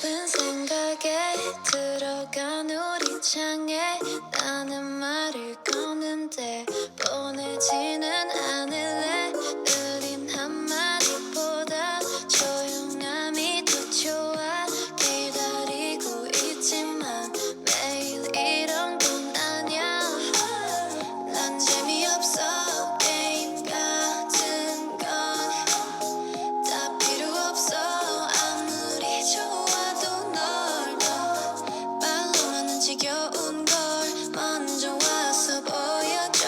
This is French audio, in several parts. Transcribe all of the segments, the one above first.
깊은 생각에 들어간 우리 창에 나는 말을 거는데 보내지는 않을래. 느린 한마디보다 조용함이 더 좋아. 기다리고 있지만 매일 이런 건 아냐. 난 재미없어. 게임 같은 건 다 필요 없어. 아무리 좋아도 널 더 말로만은 지겨운 걸. 먼저 와서 보여줘.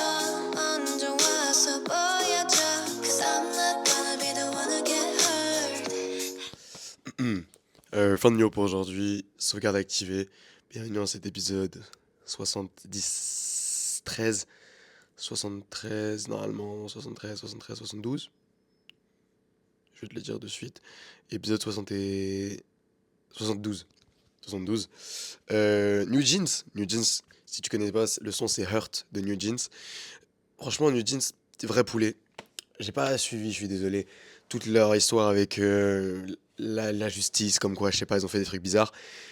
먼저 와서 보여줘. Cause I'm not gonna be the one to get hurt. Fin de numéro pour aujourd'hui, sauvegarde activée. Bienvenue dans cet épisode 73, 73 normalement, 73, 73, 72. Je vais te le dire de suite. Épisode 72. 72. New Jeans. New Jeans, si tu connais pas, le son c'est Hurt de New Jeans. Franchement, New Jeans, c'est vrai poulet. J'ai pas suivi, je suis désolé, toute leur histoire avec la justice, comme quoi, je sais pas, ils ont fait des trucs bizarres.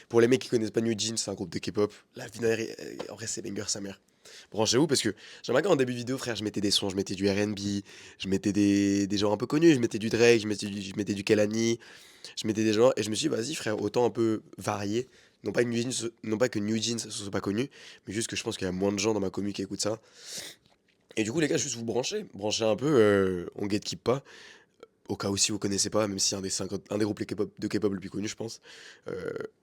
Pour les mecs qui connaissent pas New Jeans, c'est un groupe de K-pop. La vie, en vrai, c'est banger sa mère. Branchez-vous parce que j'aimerais qu'en début de vidéo, frère, je mettais des sons, je mettais du R&B, je mettais des genres un peu connus, je mettais du Drake, je mettais du Kelani, je mettais des genres, et je me suis dit, vas-y, frère, autant un peu varier. Non pas que New Jeans soit pas connu, mais juste que je pense qu'il y a moins de gens dans ma commu qui écoutent ça. Et du coup, les gars, juste vous branchez un peu, on gatekeep pas, au cas où si vous connaissez pas, même si c'est un des groupes de K-pop le plus connu, je pense.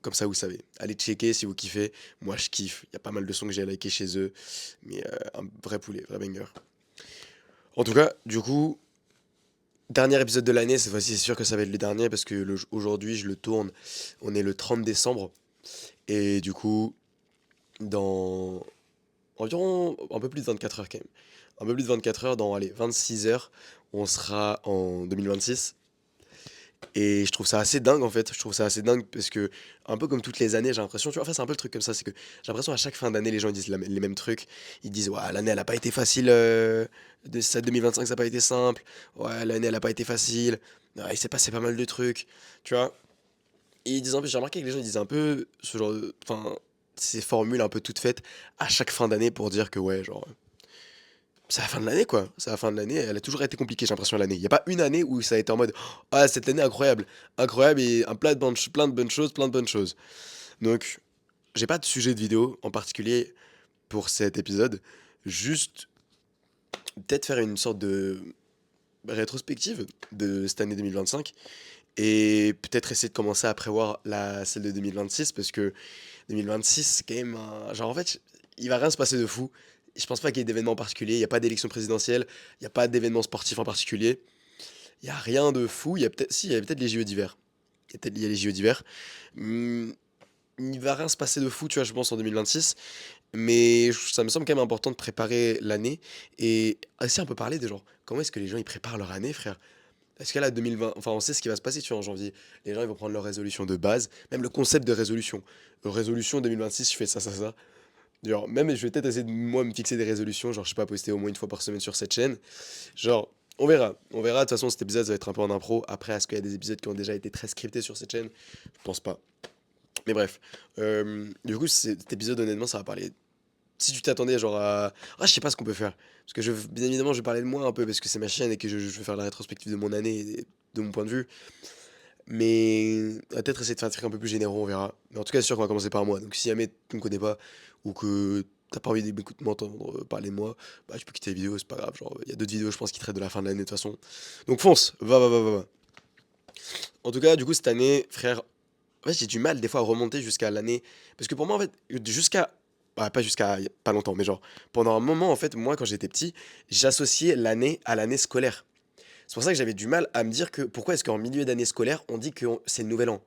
Comme ça, vous savez. Allez checker si vous kiffez. Moi, je kiffe. Il y a pas mal de sons que j'ai liké chez eux, mais un vrai poulet, vrai banger. En tout cas, du coup, dernier épisode de l'année, cette fois-ci, c'est sûr que ça va être le dernier parce que aujourd'hui, je le tourne. On est le 30 décembre. Et du coup, dans environ un peu plus de 24 heures quand même. Un peu plus de 24 heures, dans allez, 26 heures, on sera en 2026. Et je trouve ça assez dingue en fait. Je trouve ça assez dingue parce que, un peu comme toutes les années, j'ai l'impression, tu vois, enfin, c'est un peu le truc comme ça, c'est que j'ai l'impression à chaque fin d'année, les gens ils disent les mêmes trucs. Ils disent, ouais, l'année elle a pas été facile, cette 2025 ça a pas été simple. Ouais, l'année elle a pas été facile. Ouais, il s'est passé pas mal de trucs, tu vois. Et ils disent un peu, j'ai remarqué que les gens ils disent un peu ce genre de. Enfin, ces formules un peu toutes faites à chaque fin d'année pour dire que, ouais, genre, c'est la fin de l'année, quoi. C'est la fin de l'année. Elle a toujours été compliquée, j'ai l'impression, l'année. Il n'y a pas une année où ça a été en mode ah, cette année incroyable. Incroyable et un plein de bonnes choses, plein de bonnes choses. Donc, j'ai pas de sujet de vidéo en particulier pour cet épisode. Juste, peut-être faire une sorte de rétrospective de cette année 2025 et peut-être essayer de commencer à prévoir celle de 2026 parce que 2026, c'est quand même un. Genre, en fait, il va rien se passer de fou. Je pense pas qu'il y ait d'événements particuliers. Il n'y a pas d'élection présidentielle. Il n'y a pas d'événement sportif en particulier. Il n'y a rien de fou. Il y a peut-être. Si, il y a peut-être les JO d'hiver. Il y a les JO d'hiver. Hmm, il va rien se passer de fou, tu vois, je pense, en 2026. Mais ça me semble quand même important de préparer l'année. Et aussi un peu parler des gens. Comment est-ce que les gens ils préparent leur année, frère? Est-ce que là, 2020, enfin, on sait ce qui va se passer, tu vois, en janvier. Les gens, ils vont prendre leur résolution de base, même le concept de résolution. Résolution 2026, je fais ça, ça, ça. Genre, même, je vais peut-être essayer de, moi, me fixer des résolutions, genre, je sais pas, poster au moins une fois par semaine sur cette chaîne. Genre, on verra. On verra. De toute façon, cet épisode, ça va être un peu en impro. Après, est-ce qu'il y a des épisodes qui ont déjà été très scriptés sur cette chaîne? Je pense pas. Mais bref. Du coup, cet épisode, honnêtement, ça va parler. Si tu t'attendais, genre, à. Ah, je sais pas ce qu'on peut faire. Parce que, bien évidemment, je vais parler de moi un peu, parce que c'est ma chaîne et que je vais faire la rétrospective de mon année et de mon point de vue. Mais on va peut-être essayer de faire un truc un peu plus généraux, on verra. Mais en tout cas, c'est sûr qu'on va commencer par moi. Donc si jamais tu me connais pas ou que t'as pas envie de m'entendre parler de moi, bah tu peux quitter la vidéo, c'est pas grave. Genre, il y a d'autres vidéos, je pense, qui traitent de la fin de l'année de toute façon. Donc fonce, va. En tout cas, du coup, cette année, frère, en fait, j'ai du mal des fois à remonter jusqu'à l'année. Parce que pour moi, en fait, jusqu'à. Bah, pas jusqu'à y a pas longtemps, mais genre, pendant un moment, en fait, moi, quand j'étais petit, j'associais l'année à l'année scolaire. C'est pour ça que j'avais du mal à me dire que pourquoi est-ce qu'en milieu d'année scolaire, on dit que c'est le nouvel an.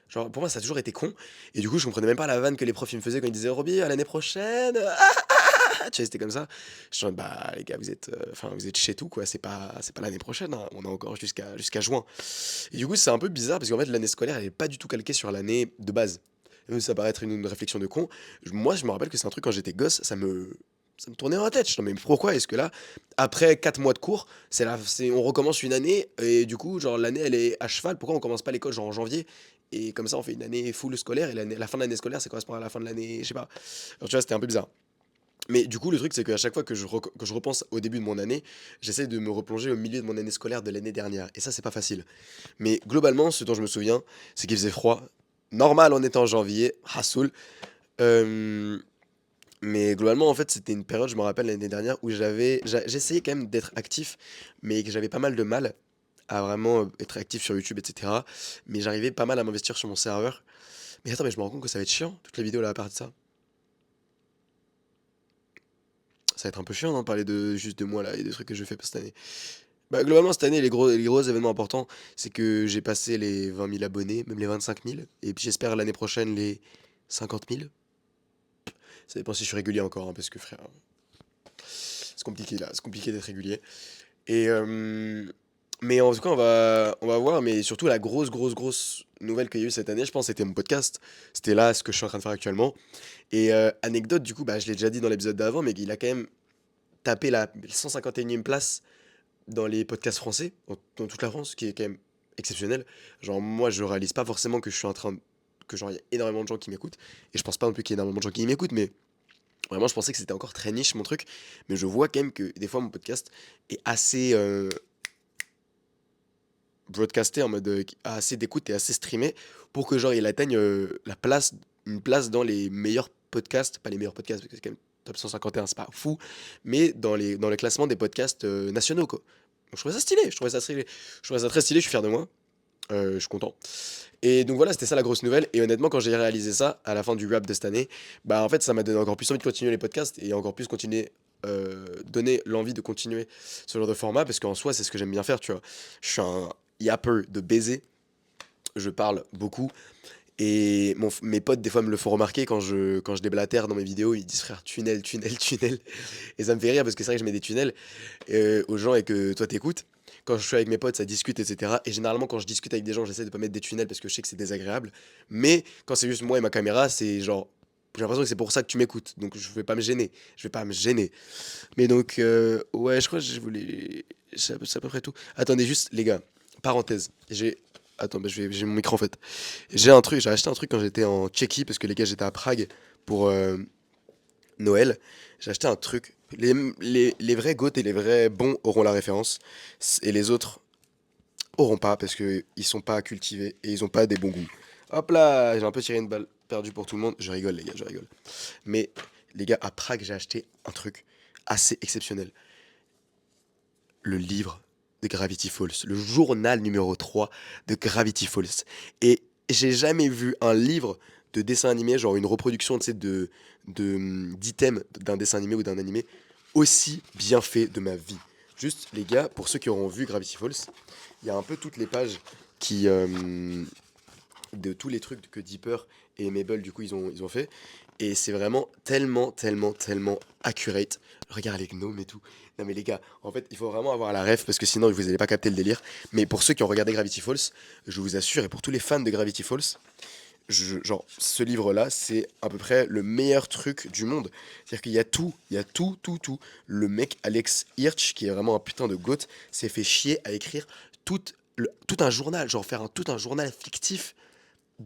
Genre, pour moi, ça a toujours été con. Et du coup, je comprenais même pas la vanne que les profs ils me faisaient quand ils disaient Roby, à l'année prochaine. Tu vois, c'était comme ça. Je suis en mode, bah, les gars, vous êtes chez tout, quoi. C'est pas l'année prochaine, hein. On a encore jusqu'à juin. Et du coup, c'est un peu bizarre parce qu'en fait, l'année scolaire, elle est pas du tout calquée sur l'année de base. Même si ça paraît être une réflexion de con. Moi, je me rappelle que c'est un truc quand j'étais gosse, ça me. ça me tournait dans la tête. Je suis, non, mais pourquoi est-ce que là, après 4 mois de cours, on recommence une année, et du coup, genre, l'année, elle est à cheval. Pourquoi on commence pas l'école, genre, en janvier? Et comme ça, on fait une année full scolaire, et la fin de l'année scolaire, ça correspond à la fin de l'année, je sais pas. Alors, tu vois, c'était un peu bizarre. Mais du coup, le truc, c'est qu'à chaque fois que je repense au début de mon année, j'essaie de me replonger au milieu de mon année scolaire de l'année dernière. Et ça, c'est pas facile. Mais globalement, ce dont je me souviens, c'est qu'il faisait froid. Normal, on était en janvier, Hassoul. Euh, mais globalement, en fait, c'était une période, je me rappelle, l'année dernière, où j'essayais quand même d'être actif, mais que j'avais pas mal de mal à vraiment être actif sur YouTube, etc. Mais j'arrivais pas mal à m'investir sur mon serveur. Mais attends, mais je me rends compte que ça va être chiant, toute la vidéo là, à part de ça. Ça va être un peu chiant, non, de parler de juste de moi là et des trucs que je fais cette année. Bah, globalement, cette année, les gros événements importants, c'est que j'ai passé les 20 000 abonnés, même les 25 000. Et puis j'espère l'année prochaine les 50 000. Ça dépend si je suis régulier encore, hein, parce que frère, c'est compliqué là, c'est compliqué d'être régulier. Et mais en tout cas, on va voir. Mais surtout, la grosse nouvelle qu'il y a eu cette année, je pense, c'était mon podcast. C'était là ce que je suis en train de faire actuellement. Et anecdote, du coup, bah, je l'ai déjà dit dans l'épisode d'avant, mais il a quand même tapé la 151e place dans les podcasts français, dans toute la France, ce qui est quand même exceptionnel. Genre, moi, je réalise pas forcément que je suis en train que genre, il y a énormément de gens qui m'écoutent. Et je pense pas non plus qu'il y ait énormément de gens qui m'écoutent, mais vraiment, je pensais que c'était encore très niche mon truc. Mais je vois quand même que des fois, mon podcast est assez broadcasté en mode assez d'écoute et assez streamé pour que genre il atteigne une place dans les meilleurs podcasts, pas les meilleurs podcasts parce que c'est quand même top 151, c'est pas fou, mais dans les classements des podcasts nationaux quoi. Donc je trouvais ça stylé, je trouvais ça très stylé, je suis fier de moi, je suis content. Et donc voilà, c'était ça la grosse nouvelle. Et honnêtement, quand j'ai réalisé ça à la fin du rap de cette année, bah en fait ça m'a donné encore plus envie de continuer les podcasts et encore plus continuer donner l'envie de continuer ce genre de format parce qu'en soi c'est ce que j'aime bien faire, tu vois. Je suis un yapper de baiser, je parle beaucoup et mes potes des fois me le font remarquer quand je déblatère dans mes vidéos, ils disent frère tunnel et ça me fait rire parce que c'est vrai que je mets des tunnels aux gens et que toi t'écoutes. Quand je suis avec mes potes, ça discute, etc. Et généralement, quand je discute avec des gens, j'essaie de pas mettre des tunnels parce que je sais que c'est désagréable. Mais quand c'est juste moi et ma caméra, c'est genre. J'ai l'impression que c'est pour ça que tu m'écoutes. Donc je vais pas me gêner. Je vais pas me gêner. Mais donc, ouais, je crois que je voulais. C'est à peu près tout. Attendez, juste, les gars, parenthèse. Attends, bah, j'ai mon micro en fait. J'ai acheté un truc quand j'étais en Tchéquie parce que les gars, j'étais à Prague pour Noël. J'ai acheté un truc. Les vrais goths et les vrais bons auront la référence. Et les autres auront pas parce qu'ils sont pas cultivés et ils ont pas des bons goûts. Hop là, j'ai un peu tiré une balle perdue pour tout le monde. Je rigole, les gars, je rigole. Mais les gars, à Prague, j'ai acheté un truc assez exceptionnel. Le livre de Gravity Falls, le journal numéro 3 de Gravity Falls. Et j'ai jamais vu un livre de dessin animé, genre une reproduction, tu sais, d'items d'un dessin animé ou d'un animé aussi bien fait de ma vie. Juste, les gars, pour ceux qui auront vu Gravity Falls, il y a un peu toutes les pages qui, de tous les trucs que Deeper et Mabel, du coup, ils ont fait. Et c'est vraiment tellement accurate. Regarde les gnomes et tout. Non, mais les gars, en fait, il faut vraiment avoir la ref parce que sinon, vous n'allez pas capter le délire. Mais pour ceux qui ont regardé Gravity Falls, je vous assure, et pour tous les fans de Gravity Falls, genre, ce livre-là, c'est à peu près le meilleur truc du monde. C'est-à-dire qu'il y a tout, tout. Le mec, Alex Hirsch, qui est vraiment un putain de goth, s'est fait chier à écrire tout un journal, genre faire tout un journal fictif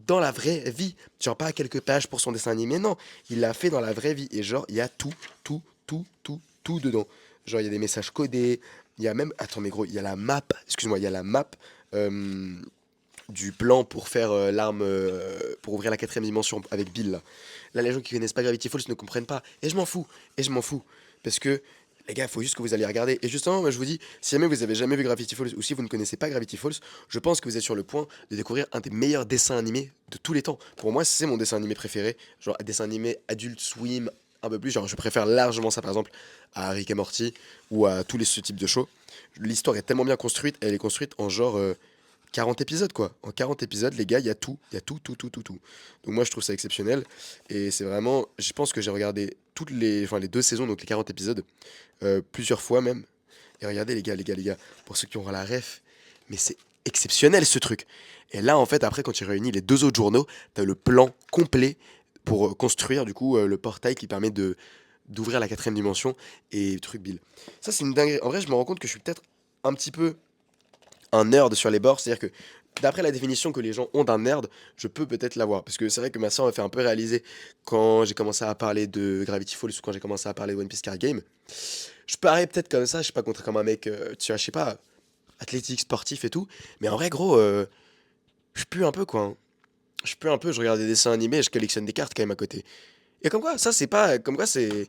dans la vraie vie. Genre pas quelques pages pour son dessin animé, non. Il l'a fait dans la vraie vie. Et genre, il y a tout dedans. Genre, il y a des messages codés. Il y a même. Attends, mais gros, il y a la map. Excuse-moi, il y a la map euh, du plan pour faire l'arme. Pour ouvrir la quatrième dimension avec Bill. Là, les gens qui connaissent pas Gravity Falls ne comprennent pas. Et je m'en fous. Parce que. Les gars, il faut juste que vous allez regarder. Et justement, moi, je vous dis, si jamais vous avez jamais vu Gravity Falls ou si vous ne connaissez pas Gravity Falls, je pense que vous êtes sur le point de découvrir un des meilleurs dessins animés de tous les temps. Pour moi, c'est mon dessin animé préféré. Genre, dessin animé Adult Swim, un peu plus. Genre, je préfère largement ça, par exemple, à Rick et Morty ou à ce type de show. L'histoire est tellement bien construite, elle est construite en genre 40 épisodes, quoi. En 40 épisodes, les gars, il y a tout. Il y a tout. Donc moi, je trouve ça exceptionnel. Et c'est vraiment... Je pense que j'ai regardé les 2 saisons, donc les 40 épisodes, plusieurs fois même. Et regardez, les gars, pour ceux qui auront la ref, mais c'est exceptionnel, ce truc. Et là, en fait, après, quand tu réunis les 2 autres journaux, t'as le plan complet pour construire, du coup, le portail qui permet d'ouvrir la quatrième dimension et truc Bill. Ça, c'est une dinguerie. En vrai, je me rends compte que je suis peut-être un petit peu un nerd sur les bords. C'est-à-dire que d'après la définition que les gens ont d'un nerd, je peux peut-être l'avoir. Parce que c'est vrai que ma soeur m'a fait un peu réaliser quand j'ai commencé à parler de Gravity Falls ou quand j'ai commencé à parler de One Piece Card Game. Je parais peut-être comme ça, je sais pas, contre comme un mec, tu vois, je sais pas, athlétique, sportif et tout. Mais en vrai, gros, je pue un peu, quoi, hein. Je pue un peu, je regarde des dessins animés et je collectionne des cartes quand même à côté. Et comme quoi, ça, c'est pas. Comme quoi, c'est.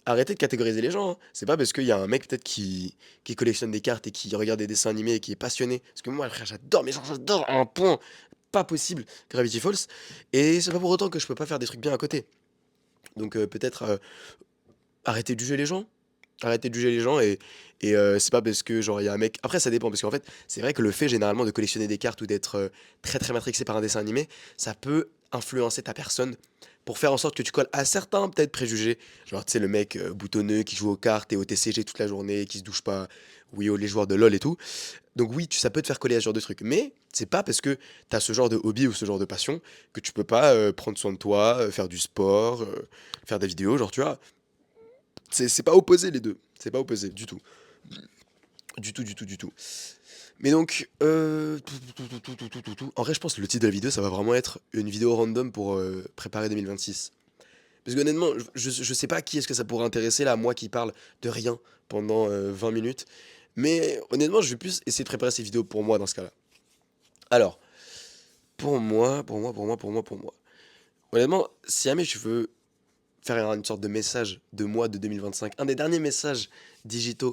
Arrêtez de catégoriser les gens, hein. C'est pas parce qu'il y a un mec peut-être qui collectionne des cartes et qui regarde des dessins animés et qui est passionné. Parce que moi, frère, j'adore, mais genre, j'adore à un point pas possible Gravity Falls. Et c'est pas pour autant que je peux pas faire des trucs bien à côté. Donc peut-être arrêter de juger les gens. Arrêter de juger les gens et c'est pas parce que genre il y a un mec. Après, ça dépend parce qu'en fait, c'est vrai que le fait généralement de collectionner des cartes ou d'être très très matrixé par un dessin animé, ça peut influencer ta personne pour faire en sorte que tu colles à certains peut-être préjugés. Genre, tu sais, le mec boutonneux qui joue aux cartes et au TCG toute la journée, qui se douche pas, oui, les joueurs de LoL et tout. Donc oui, ça peut te faire coller à ce genre de truc. Mais c'est pas parce que t'as ce genre de hobby ou ce genre de passion que tu peux pas prendre soin de toi, faire du sport, faire des vidéos, genre tu vois. C'est pas opposé les deux. C'est pas opposé du tout. Du tout, du tout, du tout. Mais donc, en vrai, je pense que le titre de la vidéo, ça va vraiment être une vidéo random pour préparer 2026. Parce que honnêtement, je sais pas qui est-ce que ça pourrait intéresser là, moi qui parle de rien pendant 20 minutes. Mais honnêtement, je vais plus essayer de préparer ces vidéos pour moi dans ce cas-là. Alors, pour moi. Honnêtement, si jamais tu veux faire une sorte de message de moi de 2025, un des derniers messages digital,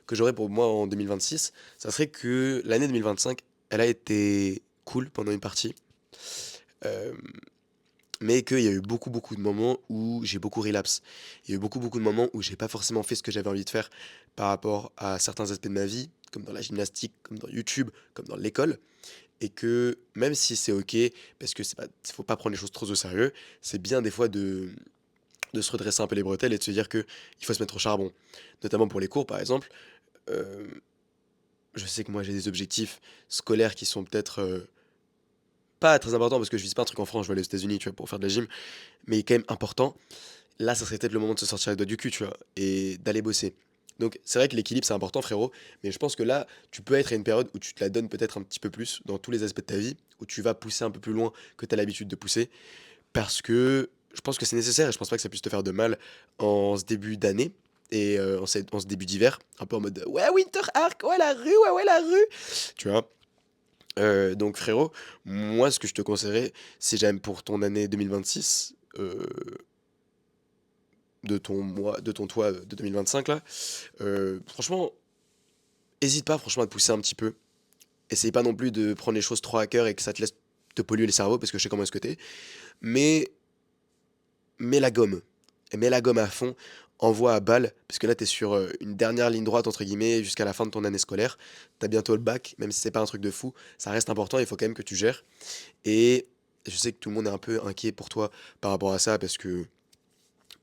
que j'aurais pour moi en 2026, ça serait que l'année 2025, elle a été cool pendant une partie, euh, mais qu'il y a eu beaucoup, beaucoup de moments où j'ai beaucoup relapse. Il y a eu beaucoup, beaucoup de moments où j'ai pas forcément fait ce que j'avais envie de faire par rapport à certains aspects de ma vie, comme dans la gymnastique, comme dans YouTube, comme dans l'école, et que même si c'est ok, parce que c'est pas, faut pas prendre les choses trop au sérieux, c'est bien des fois de se redresser un peu les bretelles et de se dire que il faut se mettre au charbon. Notamment pour les cours, par exemple. Euh, je sais que moi j'ai des objectifs scolaires qui sont peut-être pas très importants parce que je vise pas un truc en France, je vais aller aux États-Unis, tu vois, pour faire de la gym, mais quand même important. Là, ça serait peut-être le moment de se sortir les doigts du cul, tu vois, et d'aller bosser. Donc c'est vrai que l'équilibre c'est important, frérot, mais je pense que là, tu peux être à une période où tu te la donnes peut-être un petit peu plus dans tous les aspects de ta vie, où tu vas pousser un peu plus loin que tu as l'habitude de pousser, parce que je pense que c'est nécessaire et je pense pas que ça puisse te faire de mal en ce début d'année et en ce début d'hiver, un peu en mode ouais, Winter Arc, ouais, la rue, ouais, ouais, la rue, tu vois. Donc, frérot, moi, ce que je te conseillerais, si jamais pour ton année 2026, de ton toit de 2025, là, franchement, hésite pas, franchement, à te pousser un petit peu. Essaye pas non plus de prendre les choses trop à cœur et que ça te laisse te polluer le cerveau, parce que je sais comment est-ce que t'es. Mais mets la gomme. Et mets la gomme à fond, envoie à balle, parce que là, t'es sur une dernière ligne droite, entre guillemets, jusqu'à la fin de ton année scolaire. T'as bientôt le bac, même si c'est pas un truc de fou, ça reste important, il faut quand même que tu gères. Et je sais que tout le monde est un peu inquiet pour toi par rapport à ça, parce que,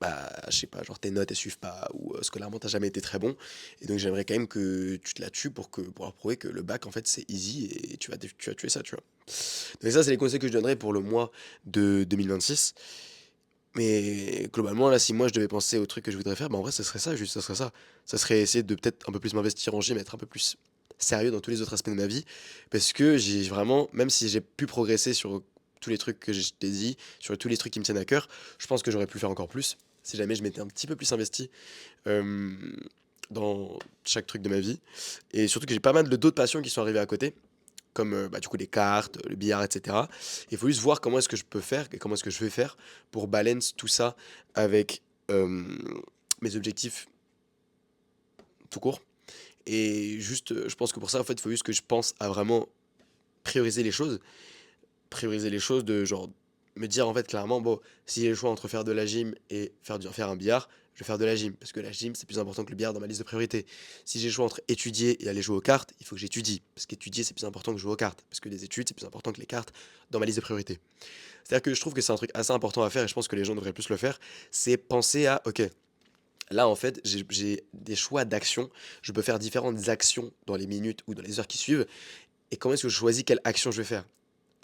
bah, je sais pas, genre tes notes, elles suivent pas, ou scolairement, t'as jamais été très bon. Et donc, j'aimerais quand même que tu te la tues pour leur prouver que le bac, en fait, c'est easy, et tu vas tuer ça, tu vois. Donc ça, c'est les conseils que je donnerais pour le mois de 2026. Mais globalement, là, si moi je devais penser au truc que je voudrais faire, bah en vrai, ça serait ça, juste, ça serait ça. Ça serait essayer de peut-être un peu plus m'investir en gym, être un peu plus sérieux dans tous les autres aspects de ma vie. Parce que j'ai vraiment, même si j'ai pu progresser sur tous les trucs que je t'ai dit, sur tous les trucs qui me tiennent à cœur, je pense que j'aurais pu faire encore plus si jamais je m'étais un petit peu plus investi euh, dans chaque truc de ma vie. Et surtout que j'ai pas mal de d'autres passions qui sont arrivées à côté comme bah, du coup les cartes, le billard, etc. Il faut juste voir comment est-ce que je peux faire et comment est-ce que je vais faire pour balance tout ça avec mes objectifs tout court. Et juste, je pense que pour ça, en fait, il faut juste que je pense à vraiment prioriser les choses. Prioriser les choses de genre me dire en fait clairement, bon, si j'ai le choix entre faire de la gym et faire un billard, je vais faire de la gym. Parce que la gym, c'est plus important que le billard dans ma liste de priorités. Si j'ai le choix entre étudier et aller jouer aux cartes, il faut que j'étudie. Parce qu'étudier, c'est plus important que jouer aux cartes. Parce que les études, c'est plus important que les cartes dans ma liste de priorités. C'est-à-dire que je trouve que c'est un truc assez important à faire et je pense que les gens devraient plus le faire. C'est penser à, ok, là en fait, j'ai des choix d'action. Je peux faire différentes actions dans les minutes ou dans les heures qui suivent. Et comment est-ce que je choisis quelle action je vais faire?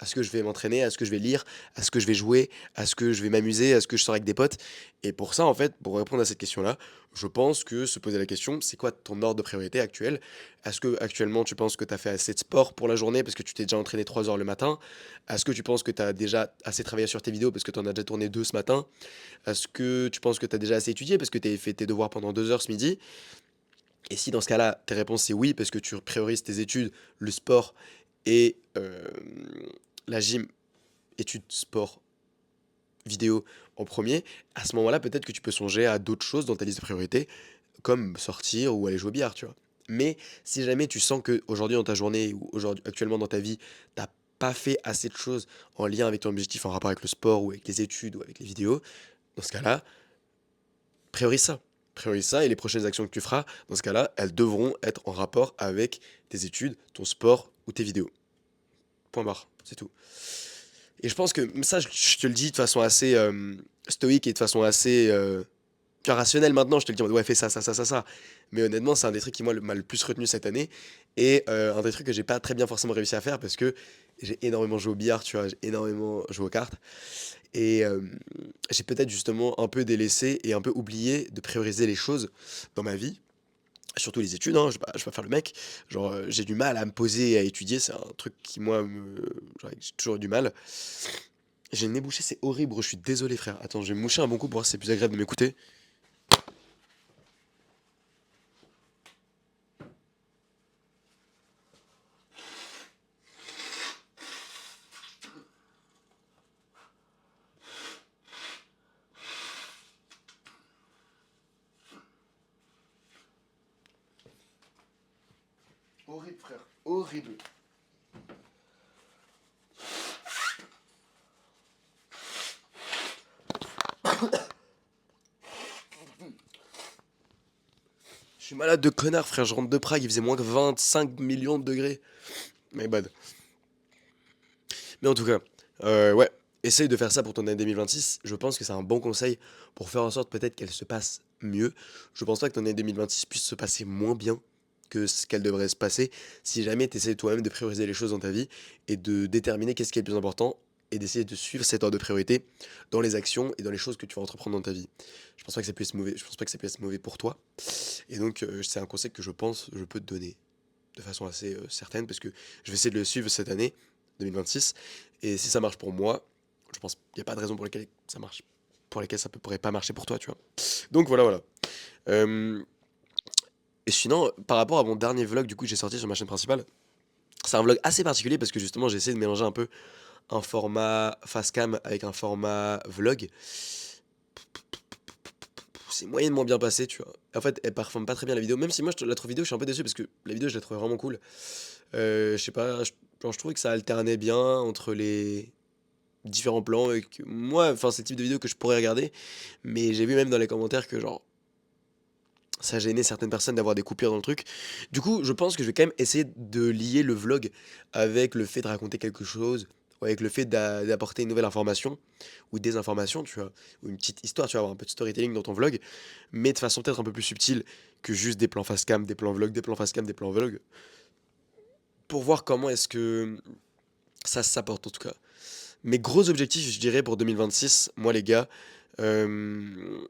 Est-ce que je vais m'entraîner? Est-ce que je vais lire? Est-ce que je vais jouer? Est-ce que je vais m'amuser? Est-ce que je sors avec des potes? Et pour ça, en fait, pour répondre à cette question-là, je pense que se poser la question, c'est quoi ton ordre de priorité actuel? Est-ce que actuellement tu penses que tu as fait assez de sport pour la journée parce que tu t'es déjà entraîné 3 heures le matin? Est-ce que tu penses que tu as déjà assez travaillé sur tes vidéos parce que tu en as déjà tourné 2 ce matin? Est-ce que tu penses que tu as déjà assez étudié parce que tu as fait tes devoirs pendant 2 heures ce midi? Et si dans ce cas-là, tes réponses c'est oui parce que tu priorises tes études, le sport et la gym, études, sport, vidéo en premier, à ce moment-là, peut-être que tu peux songer à d'autres choses dans ta liste de priorités, comme sortir ou aller jouer au billard, tu vois. Mais si jamais tu sens que aujourd'hui dans ta journée ou aujourd'hui actuellement dans ta vie, t'as pas fait assez de choses en lien avec ton objectif en rapport avec le sport ou avec les études ou avec les vidéos, dans ce cas-là, priorise ça. Priorise ça et les prochaines actions que tu feras, dans ce cas-là, elles devront être en rapport avec tes études, ton sport ou tes vidéos. Point barre, c'est tout. Et je pense que ça, je te le dis de façon assez stoïque et de façon assez rationnelle maintenant. Je te le dis en mode ouais, fais ça, ça, ça, ça, ça. Mais honnêtement, c'est un des trucs qui moi m'a le plus retenu cette année et un des trucs que j'ai pas très bien forcément réussi à faire parce que j'ai énormément joué au billard, tu vois, j'ai énormément joué aux cartes et j'ai peut-être justement un peu délaissé et un peu oublié de prioriser les choses dans ma vie. Surtout les études, hein, je vais pas faire le mec. Genre, j'ai du mal à me poser et à étudier, c'est un truc qui moi genre, j'ai toujours eu du mal. J'ai le nez bouché, c'est horrible, gros, je suis désolé, frère. Attends, je vais me moucher un bon coup pour voir si c'est plus agréable de m'écouter. Horrible, frère, horrible. Je suis malade de connard, frère, je rentre de Prague, il faisait moins que 25 millions de degrés. My bad. Mais en tout cas, ouais, essaye de faire ça pour ton année 2026. Je pense que c'est un bon conseil pour faire en sorte peut-être qu'elle se passe mieux. Je pense pas que ton année 2026 puisse se passer moins bien que ce qu'elle devrait se passer si jamais tu essaies toi-même de prioriser les choses dans ta vie et de déterminer qu'est-ce qui est le plus important et d'essayer de suivre cet ordre de priorité dans les actions et dans les choses que tu vas entreprendre dans ta vie. Je pense pas que ça puisse être mauvais, je pense pas que ça puisse être mauvais pour toi. Et donc c'est un conseil que je pense je peux te donner de façon assez certaine parce que je vais essayer de le suivre cette année 2026. Et si ça marche pour moi, je pense qu'il n'y a pas de raison pour laquelle ça marche, pour lesquelles ça pourrait pas marcher pour toi, tu vois. Donc voilà, voilà. Euh, et sinon, par rapport à mon dernier vlog, du coup, j'ai sorti sur ma chaîne principale, c'est un vlog assez particulier parce que justement, j'ai essayé de mélanger un peu un format face cam avec un format vlog. C'est moyennement bien passé, tu vois. En fait, elle performe pas très bien la vidéo, même si moi, la trouve vidéo, je suis un peu déçu parce que la vidéo, je la trouvais vraiment cool. Je sais pas, genre, je trouvais que ça alternait bien entre les différents plans et que moi, enfin, c'est le type de vidéo que je pourrais regarder, mais j'ai vu même dans les commentaires que genre ça gênait certaines personnes d'avoir des coupures dans le truc. Du coup, je pense que je vais quand même essayer de lier le vlog avec le fait de raconter quelque chose, ou avec le fait d'apporter une nouvelle information, ou des informations, tu vois, ou une petite histoire, tu vas avoir un peu de storytelling dans ton vlog, mais de façon peut-être un peu plus subtile que juste des plans face cam, des plans vlog, des plans face cam, des plans vlog, pour voir comment est-ce que ça s'apporte en tout cas. Mes gros objectifs, je dirais, pour 2026, moi les gars, euh,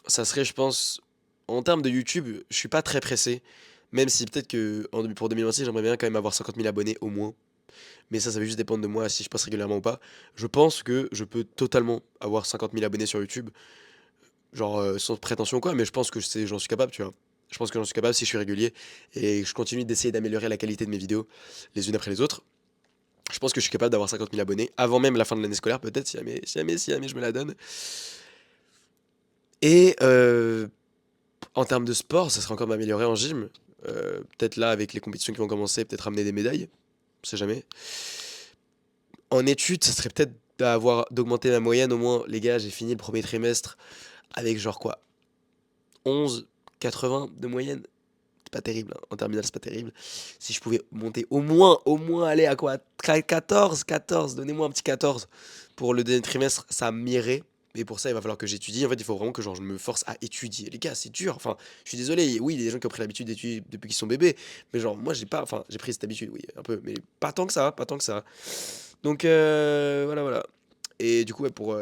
ça serait, je pense, en termes de YouTube, je suis pas très pressé. Même si peut-être que pour 2026, j'aimerais bien quand même avoir 50 000 abonnés au moins. Mais ça va juste dépendre de moi si je passe régulièrement ou pas. Je pense que je peux totalement avoir 50 000 abonnés sur YouTube. Genre, sans prétention ou quoi, mais je pense que j'en suis capable, tu vois. Je pense que j'en suis capable si je suis régulier et que je continue d'essayer d'améliorer la qualité de mes vidéos les unes après les autres. Je pense que je suis capable d'avoir 50 000 abonnés avant même la fin de l'année scolaire, peut-être, si jamais je me la donne. Et en termes de sport, ça serait encore m'améliorer en gym. Peut-être là, avec les compétitions qui vont commencer, peut-être ramener des médailles. On sait jamais. En études, ça serait peut-être d'augmenter ma moyenne. Au moins, les gars, j'ai fini le premier trimestre avec genre quoi 11,80 de moyenne. C'est pas terrible, hein. En terminale, c'est pas terrible. Si je pouvais monter au moins aller à quoi 14, donnez-moi un petit 14 pour le dernier trimestre, ça m'irait. Mais pour ça, il va falloir que j'étudie. En fait, il faut vraiment que genre, je me force à étudier. Les gars, c'est dur. Enfin, je suis désolé. Oui, il y a des gens qui ont pris l'habitude d'étudier depuis qu'ils sont bébés. Mais genre, moi, j'ai pas. Enfin, j'ai pris cette habitude, oui, un peu. Mais pas tant que ça, pas tant que ça. Donc voilà, voilà. Et du coup, ouais, pour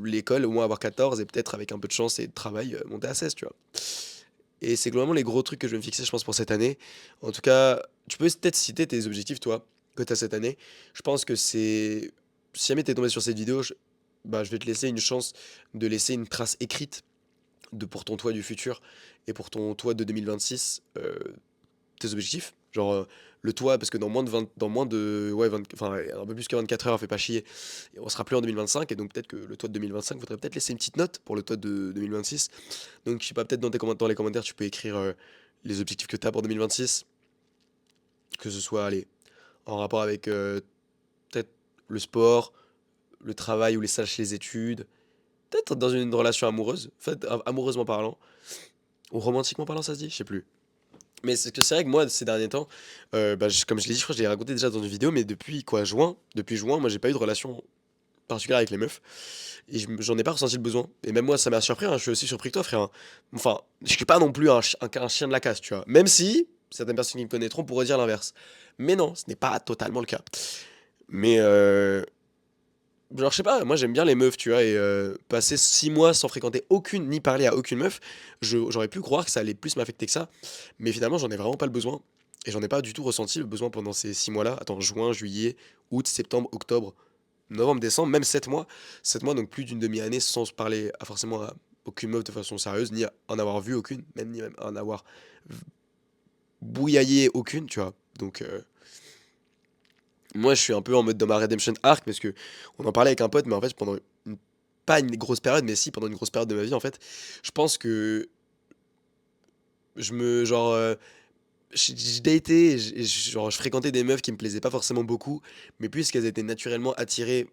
l'école, au moins avoir 14 et peut-être avec un peu de chance et de travail, monter à 16, tu vois. Et c'est globalement les gros trucs que je vais me fixer, je pense, pour cette année. En tout cas, tu peux peut-être citer tes objectifs, toi, que tu as cette année. Je pense que c'est. Si jamais tu es tombé sur cette vidéo, bah, je vais te laisser une chance de laisser une trace écrite pour ton toi du futur et pour ton toi de 2026, tes objectifs. Genre le toi, parce que dans moins de 20, dans moins de, ouais, 20, enfin un peu plus que 24 heures, fais pas chier, et on sera plus en 2025, et donc peut-être que le toi de 2025, faudrait peut-être laisser une petite note pour le toi de 2026. Donc je sais pas, peut-être dans les commentaires, tu peux écrire les objectifs que tu as pour 2026, que ce soit, allez, en rapport avec peut-être le sport, le travail ou les stages, les études, peut-être dans une relation amoureuse, en fait, amoureusement parlant, ou romantiquement parlant, ça se dit, je sais plus. Mais c'est vrai que moi, ces derniers temps, bah, comme je l'ai dit, je crois que je l'ai raconté déjà dans une vidéo, mais depuis quoi, depuis juin, moi j'ai pas eu de relation particulière avec les meufs. Et j'en ai pas ressenti le besoin. Et même moi, ça m'a surpris, hein, je suis aussi surpris que toi, frère, hein. Enfin, je suis pas non plus un chien de la casse, tu vois. Même si certaines personnes qui me connaîtront pourraient dire l'inverse. Mais non, ce n'est pas totalement le cas. Mais genre, je sais pas, moi j'aime bien les meufs, tu vois, et passer 6 mois sans fréquenter aucune, ni parler à aucune meuf, j'aurais pu croire que ça allait plus m'affecter que ça, mais finalement j'en ai vraiment pas le besoin, et j'en ai pas du tout ressenti le besoin pendant ces 6 mois-là. Attends, juin, juillet, août, septembre, octobre, novembre, décembre, même 7 mois, donc plus d'une demi-année sans se parler forcément à aucune meuf de façon sérieuse, ni en avoir vu aucune, même ni même en avoir bouillaillé aucune, tu vois, donc moi, je suis un peu en mode dans ma redemption arc parce que on en parlait avec un pote, mais en fait, pas une grosse période, mais si, pendant une grosse période de ma vie, en fait, je pense que genre, j'ai daté, genre, je fréquentais des meufs qui me plaisaient pas forcément beaucoup, mais puisqu'elles étaient naturellement attirées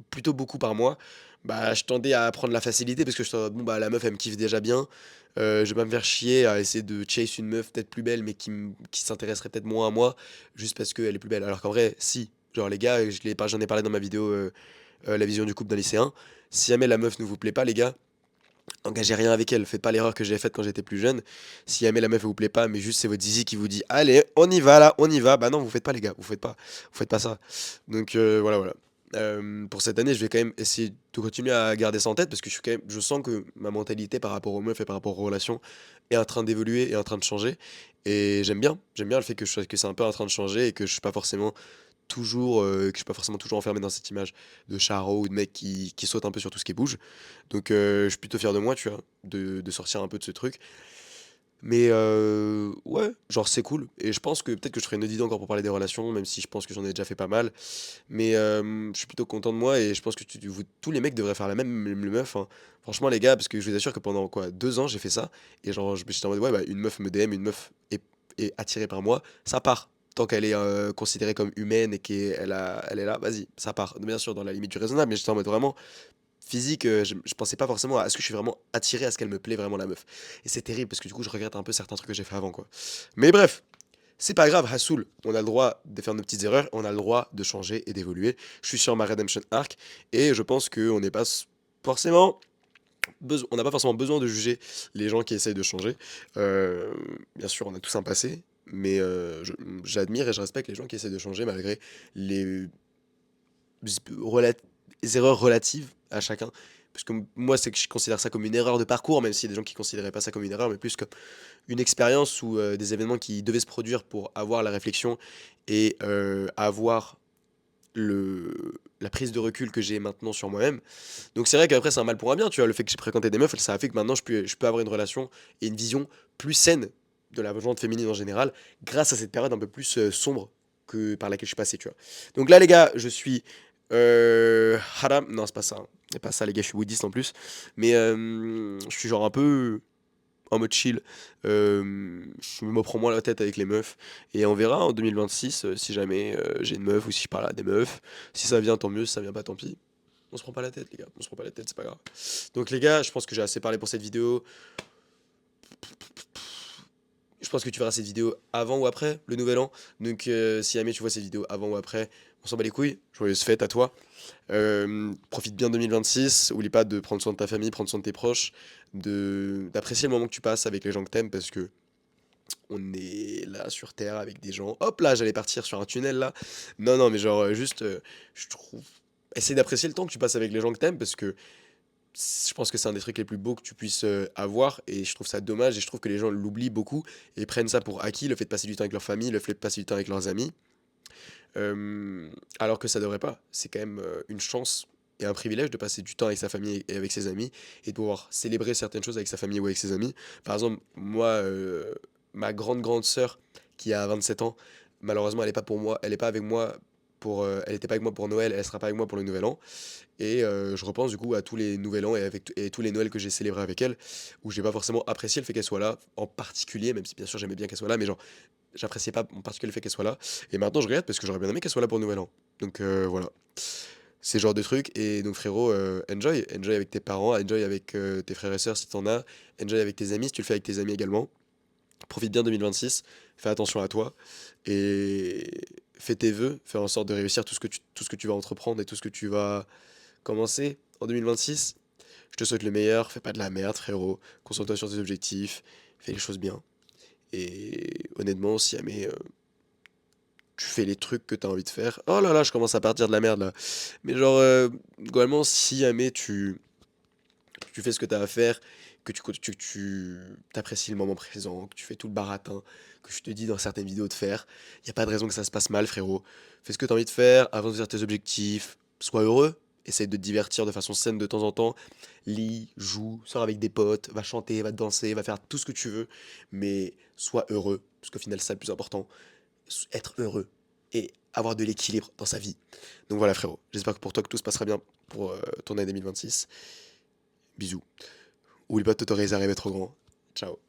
plutôt beaucoup par moi, bah, je tendais à prendre la facilité parce que je bon, bah, la meuf, elle me kiffe déjà bien. Je vais pas me faire chier à essayer de chase une meuf peut-être plus belle, mais qui s'intéresserait peut-être moins à moi, juste parce qu'elle est plus belle. Alors qu'en vrai, si. Genre, les gars, j'en ai parlé dans ma vidéo La vision du couple d'un lycéen. Si jamais la meuf ne vous plaît pas, les gars, engagez rien avec elle. Faites pas l'erreur que j'ai faite quand j'étais plus jeune. Si jamais la meuf elle vous plaît pas, mais juste c'est votre zizi qui vous dit allez, on y va là, on y va. Bah non, vous faites pas, les gars, vous faites pas ça. Donc voilà, voilà. Pour cette année, je vais quand même essayer de continuer à garder ça en tête parce que je sens que ma mentalité par rapport aux meufs et par rapport aux relations est en train d'évoluer et en train de changer. Et j'aime bien le fait que c'est un peu en train de changer et que je suis pas forcément enfermé dans cette image de charo ou de mec qui saute un peu sur tout ce qui bouge. Donc je suis plutôt fier de moi, tu vois, de sortir un peu de ce truc. Mais ouais, genre c'est cool. Et je pense que peut-être que je ferai une autre vidéo encore pour parler des relations, même si je pense que j'en ai déjà fait pas mal. Mais je suis plutôt content de moi et je pense que tous les mecs devraient faire la même le meuf, hein. Franchement les gars, parce que je vous assure que pendant quoi 2 ans j'ai fait ça. Et genre j'étais en mode ouais bah une meuf me DM, une meuf est attirée par moi, ça part. Tant qu'elle est considérée comme humaine et elle est là, vas-y, ça part. Bien sûr dans la limite du raisonnable, mais j'étais en mode vraiment physique, je pensais pas forcément à ce que je suis vraiment attiré à ce qu'elle me plaît vraiment la meuf. Et c'est terrible parce que du coup je regrette un peu certains trucs que j'ai fait avant quoi. Mais bref, c'est pas grave, Hassoul, on a le droit de faire nos petites erreurs, on a le droit de changer et d'évoluer. Je suis sur ma redemption arc et je pense qu'on n'est pas forcément on n'a pas forcément besoin de juger les gens qui essayent de changer. Euh, Bien sûr, on a tous un passé, mais j'admire et je respecte les gens qui essayent de changer malgré les rela- les erreurs relatives à chacun. Parce que moi, c'est que je considère ça comme une erreur de parcours, même s'il y a des gens qui ne considéraient pas ça comme une erreur, mais plus comme une expérience ou des événements qui devaient se produire pour avoir la réflexion et avoir la prise de recul que j'ai maintenant sur moi-même. Donc c'est vrai qu'après, c'est un mal pour un bien, tu vois, le fait que j'ai fréquenté des meufs, ça a fait que maintenant, je peux avoir une relation et une vision plus saine de la gente féminine en général, grâce à cette période un peu plus sombre que par laquelle je suis passé, tu vois. Donc là, les gars, je suis haram, non, c'est pas ça, hein. C'est pas ça, les gars, je suis bouddhiste en plus, mais je suis genre un peu en mode chill. Je me prends moins la tête avec les meufs. Et on verra en 2026 si jamais j'ai une meuf ou si je parle à des meufs. Si ça vient, tant mieux. Si ça vient pas, tant pis. On se prend pas la tête, les gars. On se prend pas la tête, c'est pas grave. Donc, les gars, je pense que j'ai assez parlé pour cette vidéo. Je pense que tu verras cette vidéo avant ou après le nouvel an. Donc, si jamais tu vois cette vidéo avant ou après, on s'en bat les couilles. Joyeuse fête à toi. Profite bien de 2026. Oublie pas de prendre soin de ta famille, prendre soin de tes proches, d'apprécier le moment que tu passes avec les gens que t'aimes parce que On est là sur Terre avec des gens. Hop là, j'allais partir sur un tunnel là. Non, non, mais genre, juste, je trouve. Essaye d'apprécier le temps que tu passes avec les gens que t'aimes parce que je pense que c'est un des trucs les plus beaux que tu puisses avoir et je trouve ça dommage et je trouve que les gens l'oublient beaucoup et prennent ça pour acquis, le fait de passer du temps avec leur famille, le fait de passer du temps avec leurs amis, euh, alors que ça devrait pas. C'est quand même une chance et un privilège de passer du temps avec sa famille et avec ses amis et de pouvoir célébrer certaines choses avec sa famille ou avec ses amis. Par exemple, moi, ma grande sœur qui a 27 ans, malheureusement, elle est pas pour moi, elle est pas avec moi pour, elle était pas avec moi pour Noël, elle sera pas avec moi pour le Nouvel An. Et je repense du coup à tous les Nouvel An et tous les Noëls que j'ai célébrés avec elle, où j'ai pas forcément apprécié le fait qu'elle soit là, en particulier, même si bien sûr j'aimais bien qu'elle soit là, mais genre j'appréciais pas en particulier le fait qu'elle soit là. Et maintenant je regrette parce que j'aurais bien aimé qu'elle soit là pour le Nouvel An. Donc voilà, c'est le genre de truc. Et donc frérot, enjoy avec tes parents, enjoy avec tes frères et sœurs si t'en as, enjoy avec tes amis si tu le fais avec tes amis également. Profite bien 2026, fais attention à toi et fais tes vœux, fais en sorte de réussir tout ce que tu vas entreprendre et tout ce que tu vas commencer en 2026. Je te souhaite le meilleur, fais pas de la merde, frérot. Concentre-toi sur tes objectifs, fais les choses bien. Et honnêtement, si jamais tu fais les trucs que t'as envie de faire. Oh là là, je commence à partir de la merde là. Mais genre, globalement, si jamais tu fais ce que t'as à faire, que tu t'apprécies le moment présent, que tu fais tout le baratin, que je te dis dans certaines vidéos de faire, y a pas de raison que ça se passe mal, frérot. Fais ce que t'as envie de faire, avance vers tes objectifs, sois heureux, essaye de te divertir de façon saine de temps en temps, lis, joue, sors avec des potes, va chanter, va danser, va faire tout ce que tu veux, mais sois heureux, parce qu'au final, c'est ça le plus important, être heureux et avoir de l'équilibre dans sa vie. Donc voilà, frérot, j'espère que pour toi que tout se passera bien pour ton année 2026. Bisous. Oublie pas de t'autoriser à rêver trop grand. Ciao.